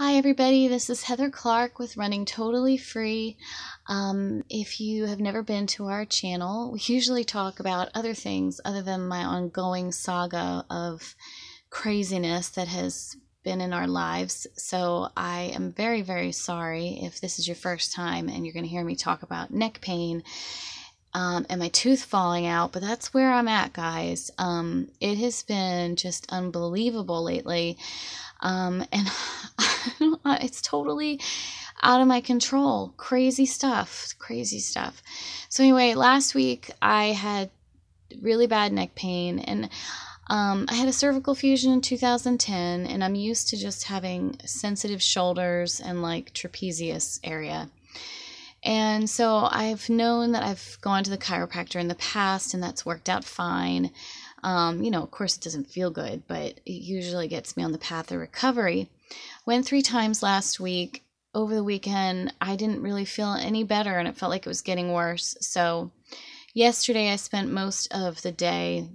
Hi everybody, this is Heather Clark with Running Totally Free. If you have never been to our channel, we usually talk about other things other than my ongoing saga of craziness that has been in our lives. So I am very, very sorry if this is your first time and you're going to hear me talk about neck pain and my tooth falling out, but that's where I'm at, guys. It has been just unbelievable lately. And it's totally out of my control. Crazy stuff, crazy stuff. So anyway, last week I had really bad neck pain, and I had a cervical fusion in 2010, and I'm used to just having sensitive shoulders and like trapezius area. And so I've known that I've gone to the chiropractor in the past, and that's worked out fine. Of course it doesn't feel good, but it usually gets me on the path of recovery. Went 3 times last week. Over the weekend, I didn't really feel any better, and it felt like it was getting worse. So yesterday I spent most of the day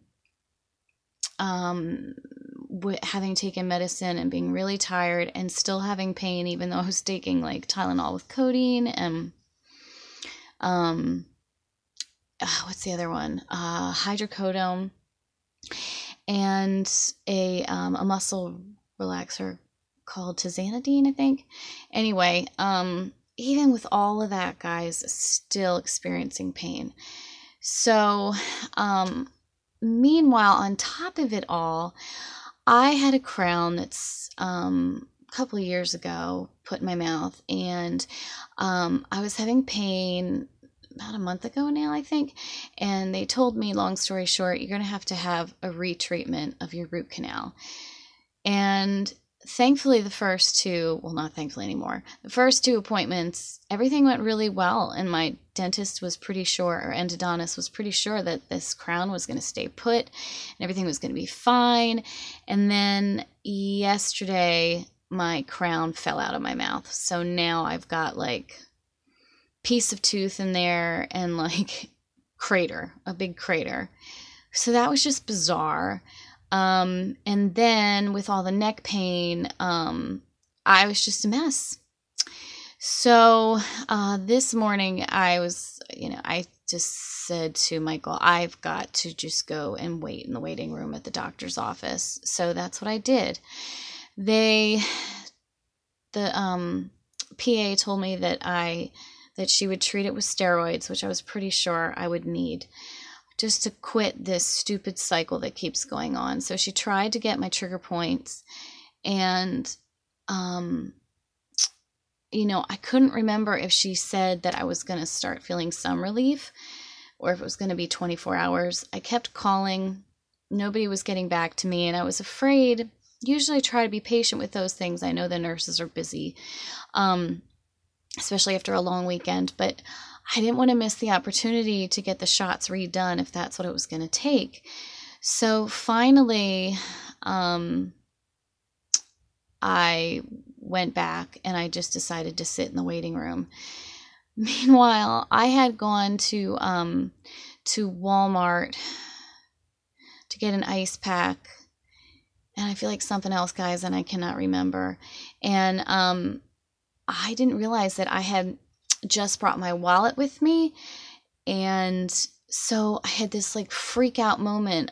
having taken medicine and being really tired and still having pain, even though I was taking like Tylenol with codeine and what's the other one? Hydrocodone and a muscle relaxer called tizanidine, I think. Anyway, even with all of that, guys, still experiencing pain. So, meanwhile, on top of it all, I had a crown that's a couple of years ago put in my mouth, and I was having pain about a month ago now, I think, and they told me, long story short, you're going to have a retreatment of your root canal. And thankfully the first two, well, not thankfully anymore, the first 2 appointments, everything went really well, and my dentist was pretty sure, or endodontist was pretty sure, that this crown was going to stay put and everything was going to be fine. And then yesterday my crown fell out of my mouth, so now I've got like piece of tooth in there and like a big crater. So that was just bizarre. And then with all the neck pain, I was just a mess. So this morning I just said to Michael, I've got to just go and wait in the waiting room at the doctor's office. So that's what I did. The PA told me that she would treat it with steroids, which I was pretty sure I would need, just to quit this stupid cycle that keeps going on. So she tried to get my trigger points, and I couldn't remember if she said that I was going to start feeling some relief or if it was going to be 24 hours. I kept calling. Nobody was getting back to me, and I was afraid. Usually I try to be patient with those things. I know the nurses are busy, especially after a long weekend, but I didn't want to miss the opportunity to get the shots redone if that's what it was going to take. So finally, I went back and I just decided to sit in the waiting room. Meanwhile, I had gone to Walmart to get an ice pack, and I feel like something else, guys, and I cannot remember. And I didn't realize that I had just brought my wallet with me, and so I had this like freak out moment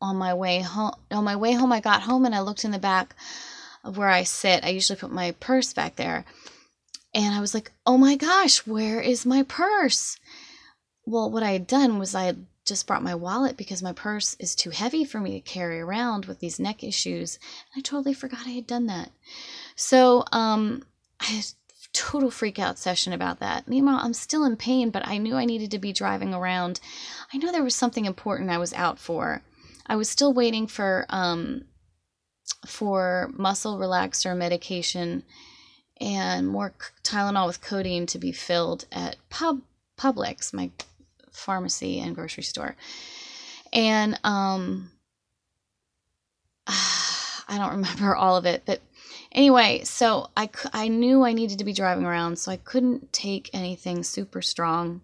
on my way home. On my way home, I got home and I looked in the back of where I sit. I usually put my purse back there, and I was like, oh my gosh, where is my purse? Well, what I had done was I had just brought my wallet because my purse is too heavy for me to carry around with these neck issues, and I totally forgot I had done that. So I had total freak out session about that. Meanwhile, I'm still in pain, but I knew I needed to be driving around. I know there was something important I was out for. I was still waiting for muscle relaxer medication and more Tylenol with codeine to be filled at Publix, my pharmacy and grocery store. And I don't remember all of it, but anyway, so I knew I needed to be driving around, so I couldn't take anything super strong.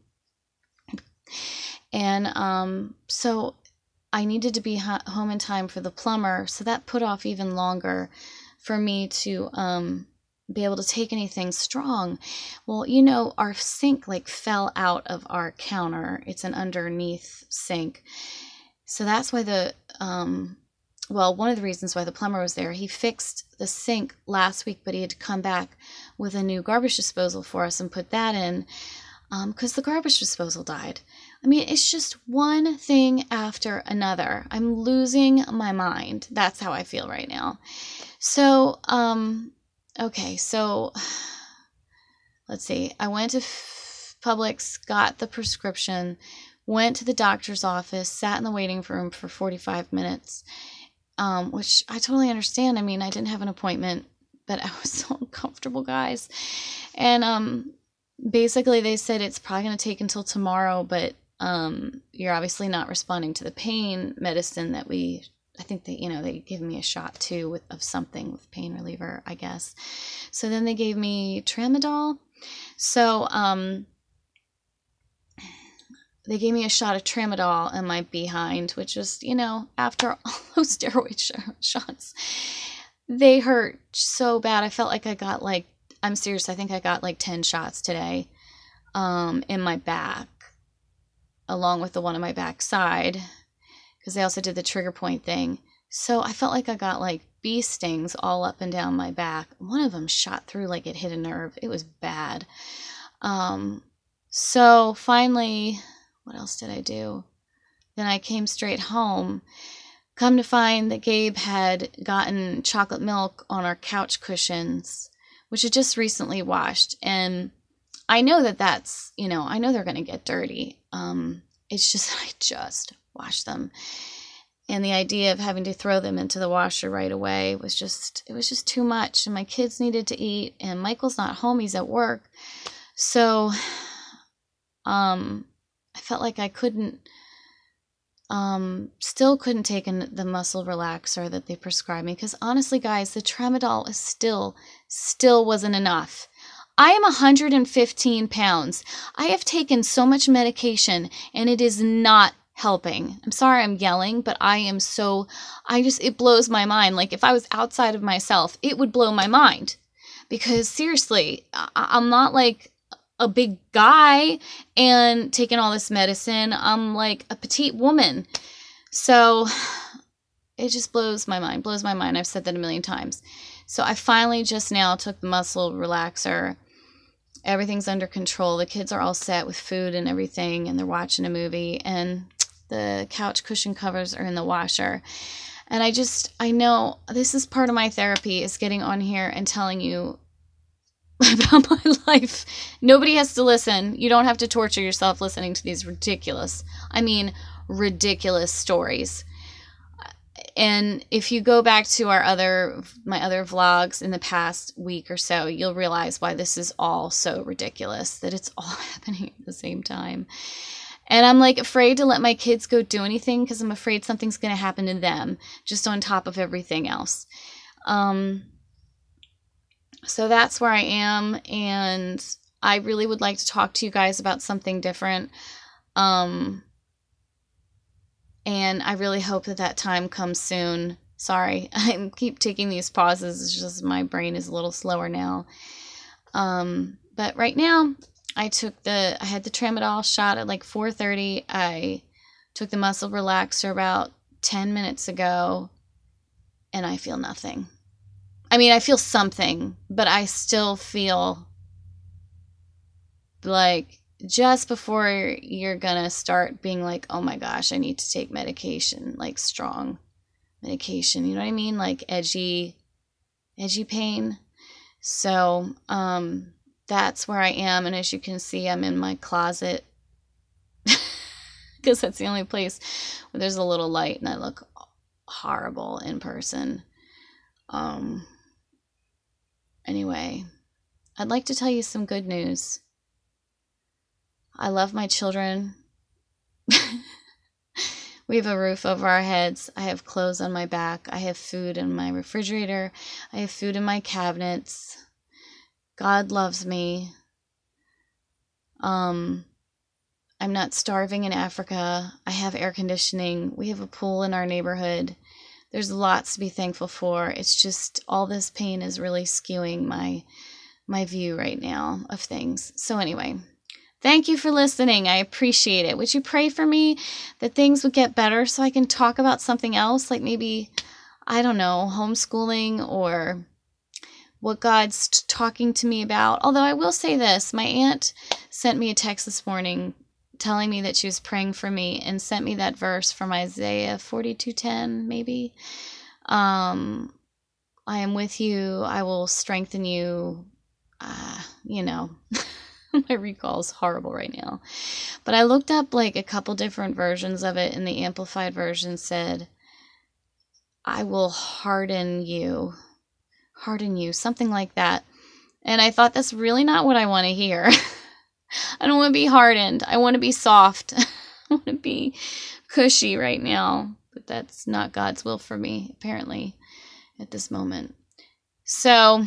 And so I needed to be home in time for the plumber, so that put off even longer for me to be able to take anything strong. Well, you know, our sink like fell out of our counter. It's an underneath sink. So that's why well, one of the reasons why the plumber was there, he fixed the sink last week, but he had to come back with a new garbage disposal for us and put that in because the garbage disposal died. I mean, it's just one thing after another. I'm losing my mind. That's how I feel right now. So, okay, so let's see. I went to Publix, got the prescription, went to the doctor's office, sat in the waiting room for 45 minutes. Which I totally understand. I mean, I didn't have an appointment, but I was so uncomfortable, guys. And basically they said it's probably going to take until tomorrow, but you're obviously not responding to the pain medicine that I think they gave me a shot too of something with pain reliever, I guess. So then they gave me tramadol. So they gave me a shot of tramadol in my behind, which is, after all those steroid shots, they hurt so bad. I felt like I got I'm serious, I think I got 10 shots today in my back, along with the one on my back side, because they also did the trigger point thing. So I felt like I got bee stings all up and down my back. One of them shot through like it hit a nerve. It was bad. So finally, what else did I do? Then I came straight home. Come to find that Gabe had gotten chocolate milk on our couch cushions, which had just recently washed. And I know that's, I know they're going to get dirty. It's just, I just washed them. And the idea of having to throw them into the washer right away it was just too much. And my kids needed to eat, and Michael's not home. He's at work. So, I felt like I still couldn't take the muscle relaxer that they prescribed me. Because honestly, guys, the tramadol is still wasn't enough. I am 115 pounds. I have taken so much medication and it is not helping. I'm sorry I'm yelling, but it blows my mind. Like if I was outside of myself, it would blow my mind. Because seriously, I'm not like a big guy and taking all this medicine. I'm like a petite woman. So it just blows my mind. I've said that a million times. So I finally just now took the muscle relaxer. Everything's under control. The kids are all set with food and everything, and they're watching a movie, and the couch cushion covers are in the washer. And I know this is part of my therapy, is getting on here and telling you about my life. Nobody has to listen. You don't have to torture yourself listening to these ridiculous stories. And if you go back to my other vlogs in the past week or so, you'll realize why this is all so ridiculous, that it's all happening at the same time. And I'm afraid to let my kids go do anything because I'm afraid something's going to happen to them, just on top of everything else. So that's where I am, and I really would like to talk to you guys about something different. And I really hope that time comes soon. Sorry, I keep taking these pauses. It's just my brain is a little slower now. But right now, I had the tramadol shot at 4:30. I took the muscle relaxer about 10 minutes ago, and I feel nothing. I mean, I feel something, but I still feel like just before you're gonna start being oh my gosh, I need to take medication, strong medication, you know what I mean? Edgy pain. So, that's where I am. And as you can see, I'm in my closet because that's the only place where there's a little light, and I look horrible in person. Anyway, I'd like to tell you some good news. I love my children. We have a roof over our heads. I have clothes on my back. I have food in my refrigerator. I have food in my cabinets. God loves me. I'm not starving in Africa. I have air conditioning. We have a pool in our neighborhood. there's lots to be thankful for. It's just all this pain is really skewing my view right now of things. So anyway, thank you for listening. I appreciate it. Would you pray for me that things would get better so I can talk about something else, like maybe, I don't know, homeschooling or what God's talking to me about? Although I will say this, my aunt sent me a text this morning telling me that she was praying for me and sent me that verse from Isaiah 42:10, maybe. I am with you. I will strengthen you. You know, my recall is horrible right now. But I looked up like a couple different versions of it, and the Amplified version said, I will harden you, something like that. And I thought, that's really not what I want to hear. I don't want to be hardened. I want to be soft. I want to be cushy right now. But that's not God's will for me, apparently, at this moment. So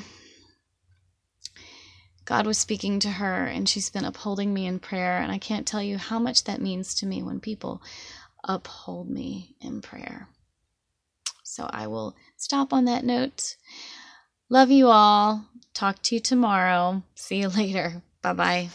God was speaking to her, and she's been upholding me in prayer. And I can't tell you how much that means to me when people uphold me in prayer. So I will stop on that note. Love you all. Talk to you tomorrow. See you later. Bye-bye.